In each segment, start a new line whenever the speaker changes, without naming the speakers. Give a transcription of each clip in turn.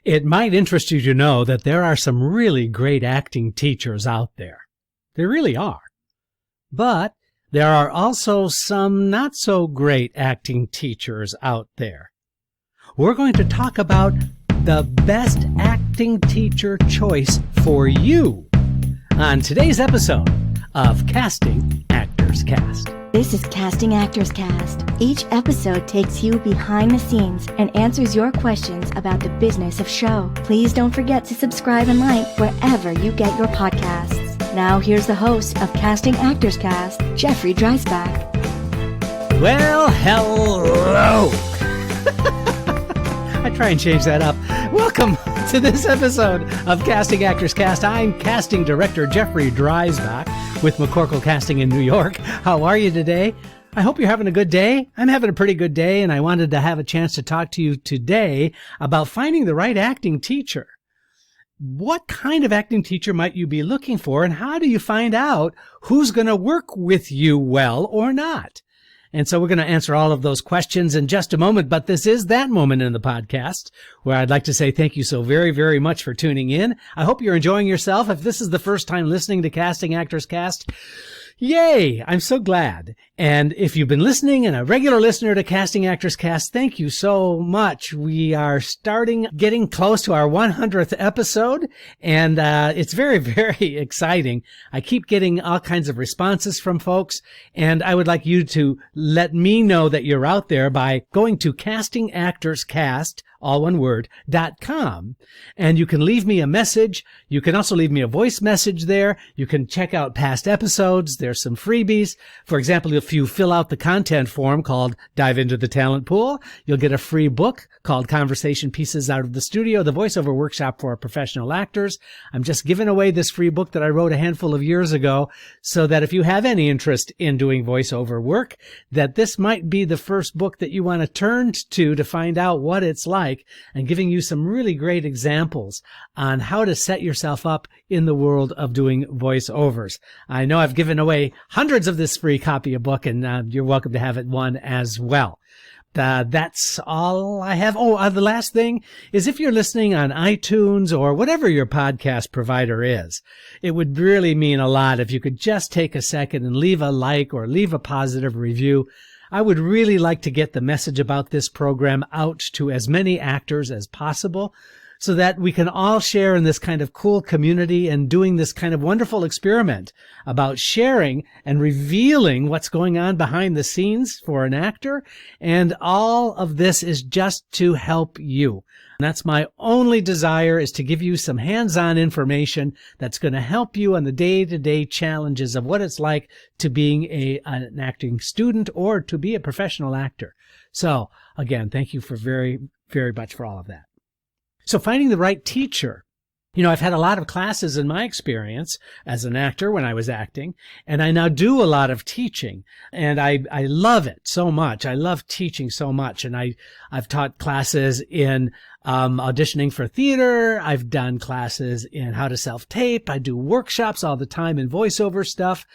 It might interest you to know that there are some really great acting teachers out there. There really are. But there are also some not so great acting teachers out there. We're going to talk about the best acting teacher choice for you on today's episode of Casting Actors Cast.
This is Casting Actors Cast. Each episode takes you behind the scenes and answers your questions about the business of show. Please don't forget to subscribe and like wherever you get your podcasts. Now here's the host of Casting Actors Cast, Jeffrey Dreisbach.
Well, hello. I try and change that up. Welcome to this episode of Casting Actors Cast. I'm casting director Jeffrey Dreisbach with McCorkle Casting in New York. How are you today? I hope you're having a good day. I'm having a pretty good day, and I wanted to have a chance to talk to you today about finding the right acting teacher. What kind of acting teacher might you be looking for, and how do you find out who's going to work with you well or not? And so we're going to answer all of those questions in just a moment, but this is that moment in the podcast where I'd like to say thank you so very, very much for tuning in. I hope you're enjoying yourself. If this is the first time listening to Casting Actors Cast, yay! I'm so glad. And if you've been listening and a regular listener to Casting Actors Cast, thank you so much. We are getting close to our 100th episode, and it's very, very exciting. I keep getting all kinds of responses from folks, and I would like you to let me know that you're out there by going to castingactorscast, all one word, .com. And you can leave me a message. You can also leave me a voice message there. You can check out past episodes. There's some freebies. For example, if you fill out the content form called Dive into the Talent Pool, you'll get a free book called Conversation Pieces Out of the Studio, the voiceover workshop for professional actors. I'm just giving away this free book that I wrote a handful of years ago so that if you have any interest in doing voiceover work, that this might be the first book that you want to turn to find out what it's like, and giving you some really great examples on how to set yourself up in the world of doing voiceovers. I know I've given away hundreds of this free copy of book, and you're welcome to have it one as well. That's all I have. The last thing is if you're listening on iTunes or whatever your podcast provider is, it would really mean a lot if you could just take a second and leave a like or leave a positive review. I would really like to get the message about this program out to as many actors as possible so that we can all share in this kind of cool community and doing this kind of wonderful experiment about sharing and revealing what's going on behind the scenes for an actor. And all of this is just to help you. And that's my only desire, is to give you some hands-on information that's going to help you on the day-to-day challenges of what it's like to being an acting student or to be a professional actor. So, again, thank you for very, very much for all of that. So finding the right teacher. You know, I've had a lot of classes in my experience as an actor when I was acting, and I now do a lot of teaching, and I love it so much. I love teaching so much, and I've taught classes in auditioning for theater. I've done classes in how to self-tape. I do workshops all the time in voiceover stuff.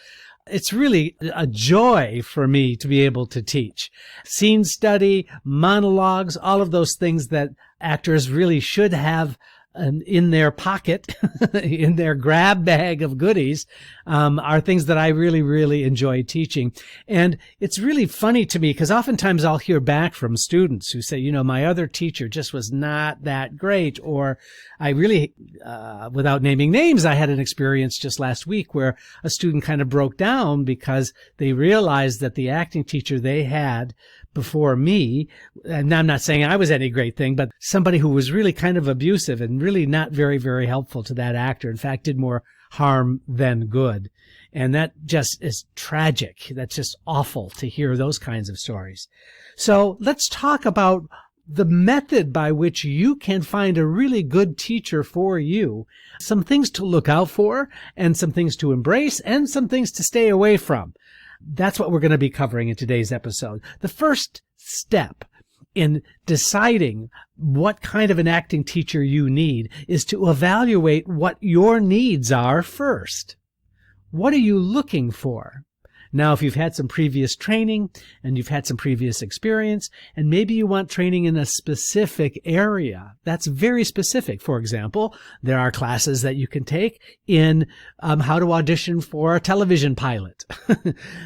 It's really a joy for me to be able to teach. Scene study, monologues, all of those things that actors really should have in their pocket, in their grab bag of goodies, are things that I really, really enjoy teaching. And it's really funny to me because oftentimes I'll hear back from students who say, you know, my other teacher just was not that great, or I really, without naming names, I had an experience just last week where a student kind of broke down because they realized that the acting teacher they had before me, and I'm not saying I was any great thing, but somebody who was really kind of abusive and really not very, very helpful to that actor. In fact, did more harm than good. And that just is tragic. That's just awful to hear those kinds of stories. So let's talk about the method by which you can find a really good teacher for you, some things to look out for, and some things to embrace, and some things to stay away from. That's what we're going to be covering in today's episode. The first step in deciding what kind of an acting teacher you need is to evaluate what your needs are first. What are you looking for? Now, if you've had some previous training and you've had some previous experience, and maybe you want training in a specific area, that's very specific. For example, there are classes that you can take in how to audition for a television pilot.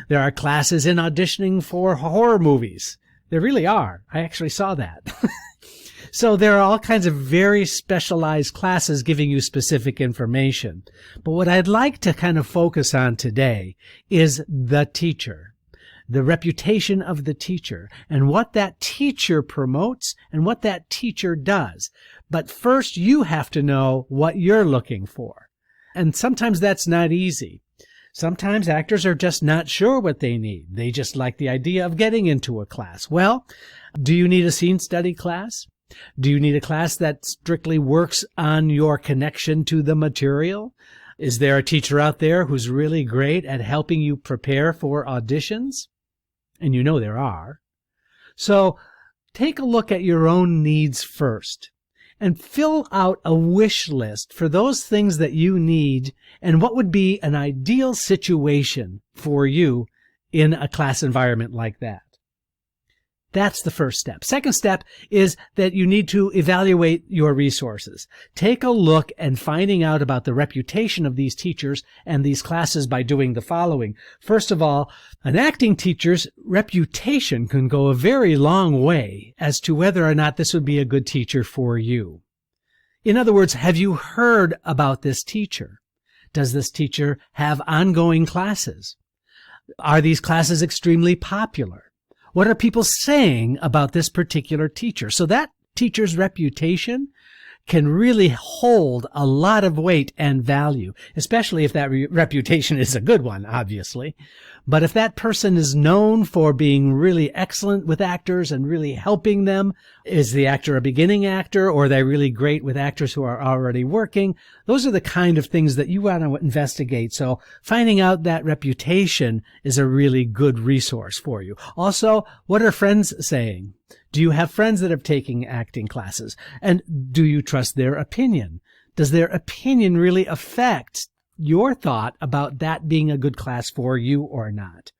There are classes in auditioning for horror movies. There really are. I actually saw that. So there are all kinds of very specialized classes giving you specific information. But what I'd like to kind of focus on today is the teacher, the reputation of the teacher, and what that teacher promotes and what that teacher does. But first, you have to know what you're looking for. And sometimes that's not easy. Sometimes actors are just not sure what they need. They just like the idea of getting into a class. Well, do you need a scene study class? Do you need a class that strictly works on your connection to the material? Is there a teacher out there who's really great at helping you prepare for auditions? And you know there are. So take a look at your own needs first and fill out a wish list for those things that you need and what would be an ideal situation for you in a class environment like that. That's the first step. Second step is that you need to evaluate your resources. Take a look and finding out about the reputation of these teachers and these classes by doing the following. First of all, an acting teacher's reputation can go a very long way as to whether or not this would be a good teacher for you. In other words, have you heard about this teacher? Does this teacher have ongoing classes? Are these classes extremely popular? What are people saying about this particular teacher? So that teacher's reputation can really hold a lot of weight and value, especially if that reputation is a good one, obviously. But if that person is known for being really excellent with actors and really helping them, is the actor a beginning actor or are they really great with actors who are already working? Those are the kind of things that you want to investigate. So finding out that reputation is a really good resource for you. Also, what are friends saying? Do you have friends that are taking acting classes? And do you trust their opinion? Does their opinion really affect your thought about that being a good class for you or not?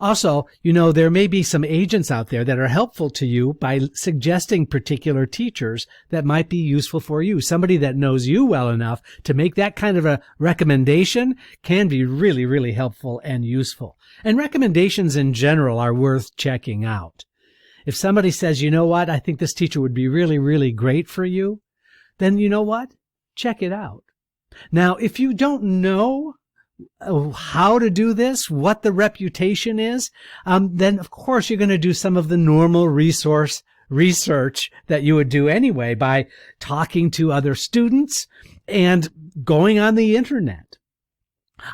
Also, there may be some agents out there that are helpful to you by suggesting particular teachers that might be useful for you. Somebody that knows you well enough to make that kind of a recommendation can be really, really helpful and useful. And recommendations in general are worth checking out. If somebody says, you know what, I think this teacher would be really, really great for you, then you know what? Check it out. Now, if you don't know how to do this, what the reputation is, then of course you're going to do some of the normal research that you would do anyway by talking to other students and going on the internet.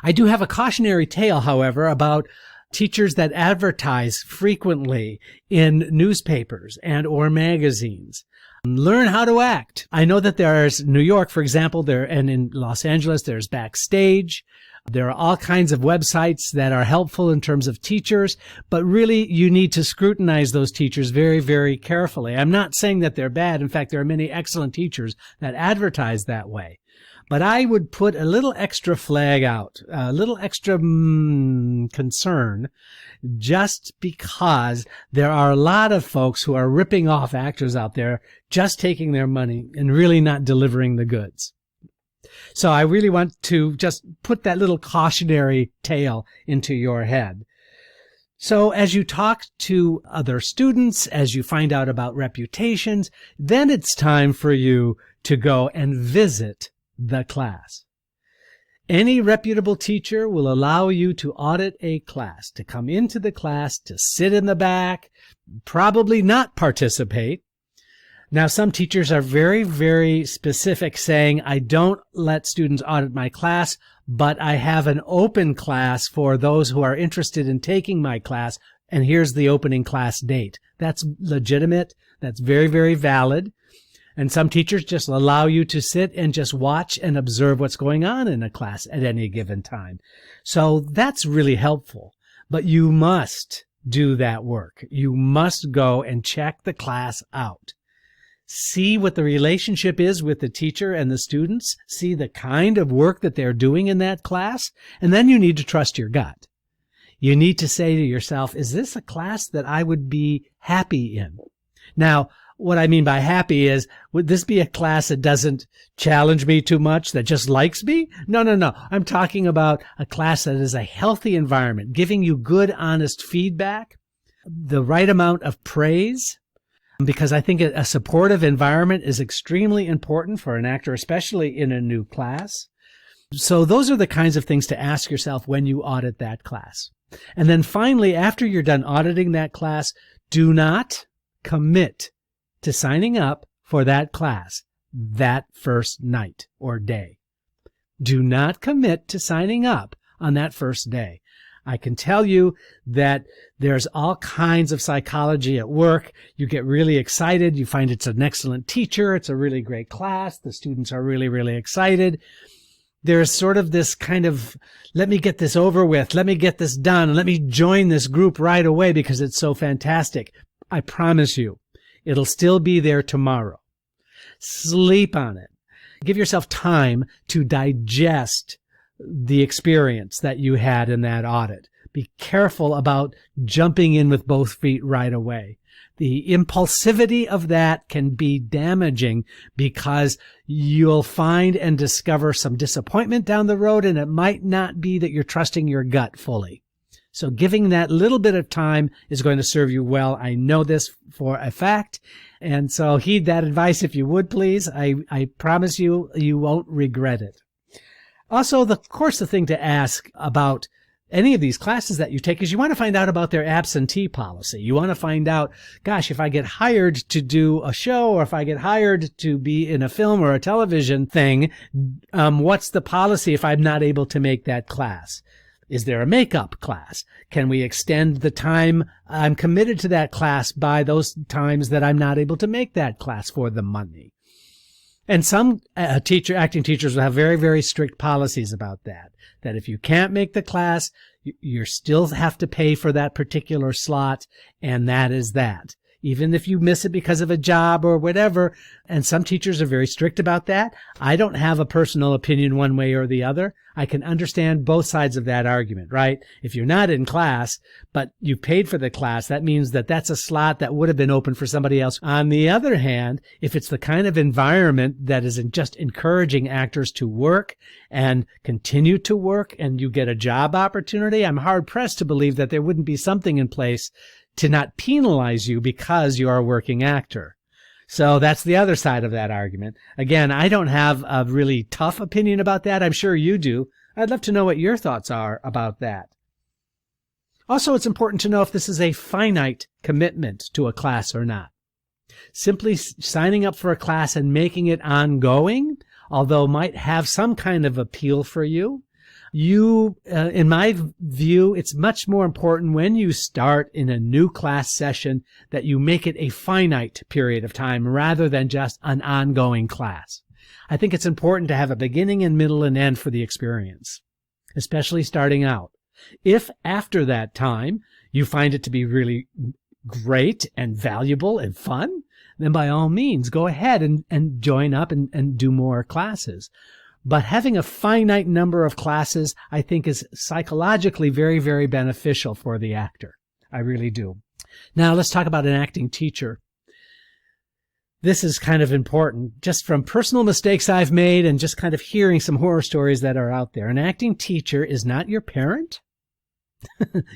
I do have a cautionary tale, however, about teachers that advertise frequently in newspapers and or magazines. Learn how to act. I know that there's New York, for example, and in Los Angeles, there's Backstage. There are all kinds of websites that are helpful in terms of teachers, but really you need to scrutinize those teachers very, very carefully. I'm not saying that they're bad. In fact, there are many excellent teachers that advertise that way. But I would put a little extra flag out, a little extra concern, just because there are a lot of folks who are ripping off actors out there, just taking their money and really not delivering the goods. So I really want to just put that little cautionary tale into your head. So as you talk to other students, as you find out about reputations, then it's time for you to go and visit the class. Any reputable teacher will allow you to audit a class, to come into the class, to sit in the back, probably not participate. Now, some teachers are very, very specific, saying, I don't let students audit my class, but I have an open class for those who are interested in taking my class, and here's the opening class date. That's legitimate. That's very, very valid. And some teachers just allow you to sit and just watch and observe what's going on in a class at any given time. So that's really helpful. But you must do that work. You must go and check the class out. See what the relationship is with the teacher and the students. See the kind of work that they're doing in that class. And then you need to trust your gut. You need to say to yourself, is this a class that I would be happy in? Now, what I mean by happy is, would this be a class that doesn't challenge me too much, that just likes me? No. I'm talking about a class that is a healthy environment, giving you good, honest feedback, the right amount of praise, because I think a supportive environment is extremely important for an actor, especially in a new class. So those are the kinds of things to ask yourself when you audit that class. And then finally, after you're done auditing that class, do not commit to signing up for that class that first night or day. Do not commit to signing up on that first day. I can tell you that there's all kinds of psychology at work. You get really excited. You find it's an excellent teacher. It's a really great class. The students are really, really excited. There's sort of this kind of, let me get this over with. Let me get this done. Let me join this group right away because it's so fantastic. I promise you, it'll still be there tomorrow. Sleep on it. Give yourself time to digest the experience that you had in that audit. Be careful about jumping in with both feet right away. The impulsivity of that can be damaging because you'll find and discover some disappointment down the road, and it might not be that you're trusting your gut fully. So giving that little bit of time is going to serve you well. I know this for a fact. And so heed that advice if you would, please. I promise you, you won't regret it. Also, of course, the thing to ask about any of these classes that you take is you want to find out about their absentee policy. You want to find out, gosh, if I get hired to do a show or if I get hired to be in a film or a television thing, what's the policy if I'm not able to make that class? Is there a makeup class? Can we extend the time I'm committed to that class by those times that I'm not able to make that class for the money? And some acting teachers will have very, very strict policies about that. That if you can't make the class, you still have to pay for that particular slot, and that is that. Even if you miss it because of a job or whatever, and some teachers are very strict about that. I don't have a personal opinion one way or the other. I can understand both sides of that argument, right? If you're not in class, but you paid for the class, that means that that's a slot that would have been open for somebody else. On the other hand, if it's the kind of environment that is just encouraging actors to work and continue to work, and you get a job opportunity, I'm hard pressed to believe that there wouldn't be something in place to not penalize you because you are a working actor. So that's the other side of that argument. Again, I don't have a really tough opinion about that. I'm sure you do. I'd love to know what your thoughts are about that. Also, it's important to know if this is a finite commitment to a class or not. Simply signing up for a class and making it ongoing, although might have some kind of appeal for you, in my view, it's much more important when you start in a new class session that you make it a finite period of time rather than just an ongoing class. I think it's important to have a beginning and middle and end for the experience, especially starting out. If after that time you find it to be really great and valuable and fun, then by all means go ahead and join up and do more classes. But having a finite number of classes, I think, is psychologically very, very beneficial for the actor. I really do. Now, let's talk about an acting teacher. This is kind of important, just from personal mistakes I've made and just kind of hearing some horror stories that are out there. An acting teacher is not your parent.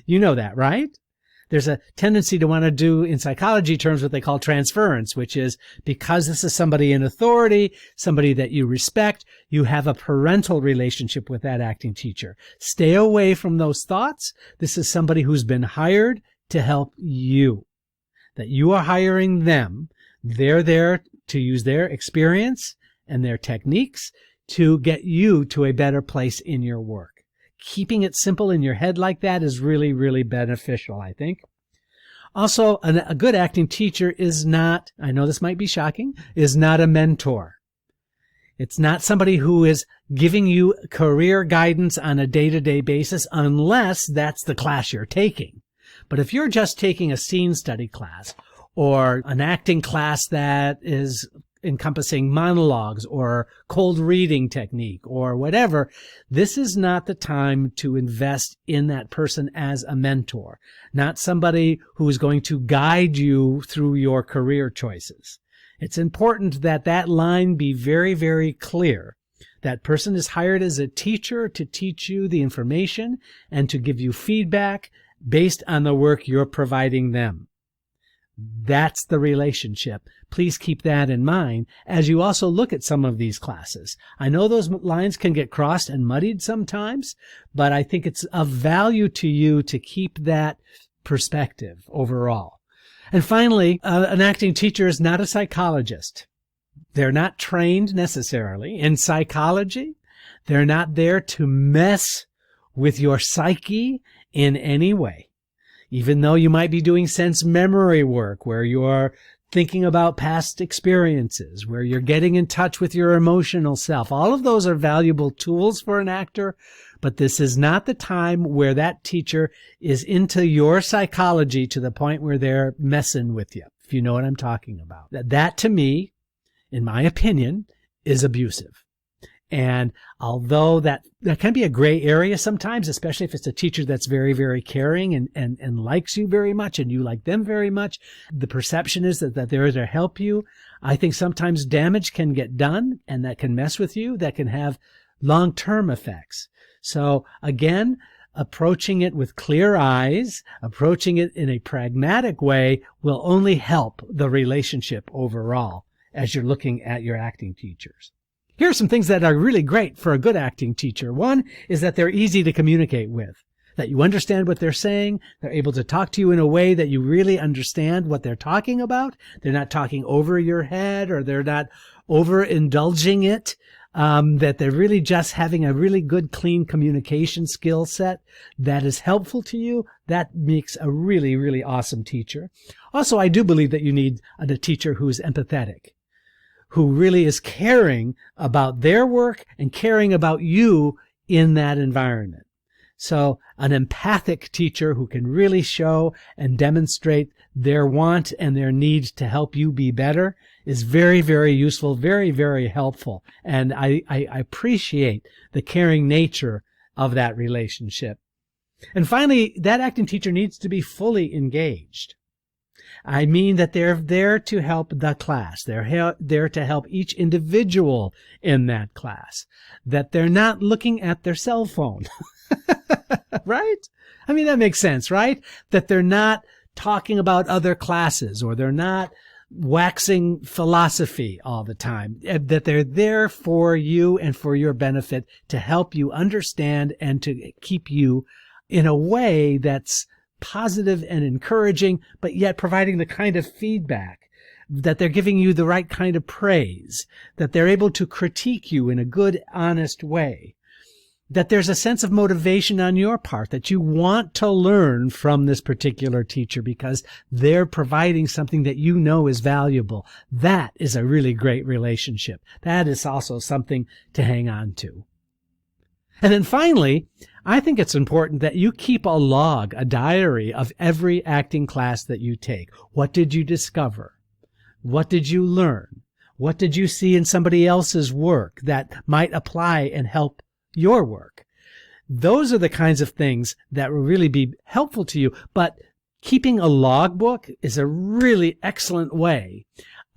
You know that, right? There's a tendency to want to do, in psychology terms, what they call transference, which is because this is somebody in authority, somebody that you respect, you have a parental relationship with that acting teacher. Stay away from those thoughts. This is somebody who's been hired to help you, that you are hiring them. They're there to use their experience and their techniques to get you to a better place in your work. Keeping it simple in your head like that is really, really beneficial, I think. Also, a good acting teacher is not, I know this might be shocking, is not a mentor. It's not somebody who is giving you career guidance on a day-to-day basis unless that's the class you're taking. But if you're just taking a scene study class or an acting class that is encompassing monologues or cold reading technique or whatever, this is not the time to invest in that person as a mentor, not somebody who is going to guide you through your career choices. It's important that that line be very, very clear. That person is hired as a teacher to teach you the information and to give you feedback based on the work you're providing them. That's the relationship. Please keep that in mind as you also look at some of these classes. I know those lines can get crossed and muddied sometimes, but I think it's of value to you to keep that perspective overall. And finally, an acting teacher is not a psychologist. They're not trained necessarily in psychology. They're not there to mess with your psyche in any way. Even though you might be doing sense memory work where you're thinking about past experiences, where you're getting in touch with your emotional self, all of those are valuable tools for an actor, but this is not the time where that teacher is into your psychology to the point where they're messing with you, if you know what I'm talking about. That to me, in my opinion, is abusive. And although that can be a gray area sometimes, especially if it's a teacher that's very, very caring and likes you very much and you like them very much, the perception is that they're there to help you. I think sometimes damage can get done and that can mess with you, that can have long-term effects. So again, approaching it with clear eyes, approaching it in a pragmatic way will only help the relationship overall as you're looking at your acting teachers. Here are some things that are really great for a good acting teacher. One is that they're easy to communicate with, that you understand what they're saying. They're able to talk to you in a way that you really understand what they're talking about. They're not talking over your head or they're not overindulging it. That they're really just having a really good, clean communication skill set that is helpful to you. That makes a really, really awesome teacher. Also, I do believe that you need a teacher who's empathetic, who really is caring about their work and caring about you in that environment. So an empathic teacher who can really show and demonstrate their want and their need to help you be better is very, very useful, very, very helpful. And I appreciate the caring nature of that relationship. And finally, that acting teacher needs to be fully engaged. I mean that they're there to help the class. They're there to help each individual in that class. That they're not looking at their cell phone. Right? I mean, that makes sense, right? That they're not talking about other classes or they're not waxing philosophy all the time. That they're there for you and for your benefit to help you understand and to keep you in a way that's positive and encouraging, but yet providing the kind of feedback, that they're giving you the right kind of praise, that they're able to critique you in a good, honest way, that there's a sense of motivation on your part, that you want to learn from this particular teacher because they're providing something that you know is valuable. That is a really great relationship. That is also something to hang on to. And then finally, I think it's important that you keep a log, a diary of every acting class that you take. What did you discover? What did you learn? What did you see in somebody else's work that might apply and help your work? Those are the kinds of things that will really be helpful to you. But keeping a logbook is a really excellent way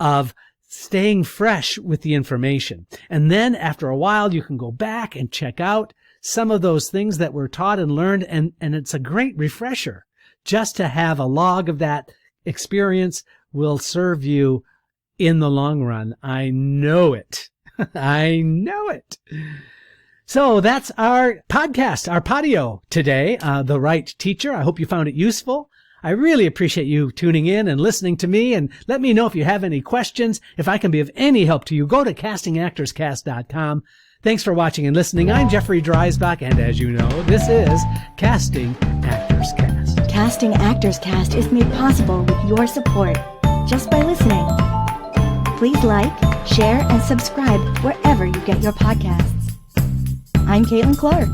of staying fresh with the information. And then after a while, you can go back and check out some of those things that were taught and learned. And it's a great refresher. Just to have a log of that experience will serve you in the long run. I know it. I know it. So that's our podcast, our patio today, The Right Teacher. I hope you found it useful. I really appreciate you tuning in and listening to me, and let me know if you have any questions. If I can be of any help to you, go to castingactorscast.com. Thanks for watching and listening. I'm Jeffrey Dreisbach, and as you know, this is Casting Actors Cast.
Casting Actors Cast is made possible with your support just by listening. Please like, share, and subscribe wherever you get your podcasts. I'm Caitlin Clark.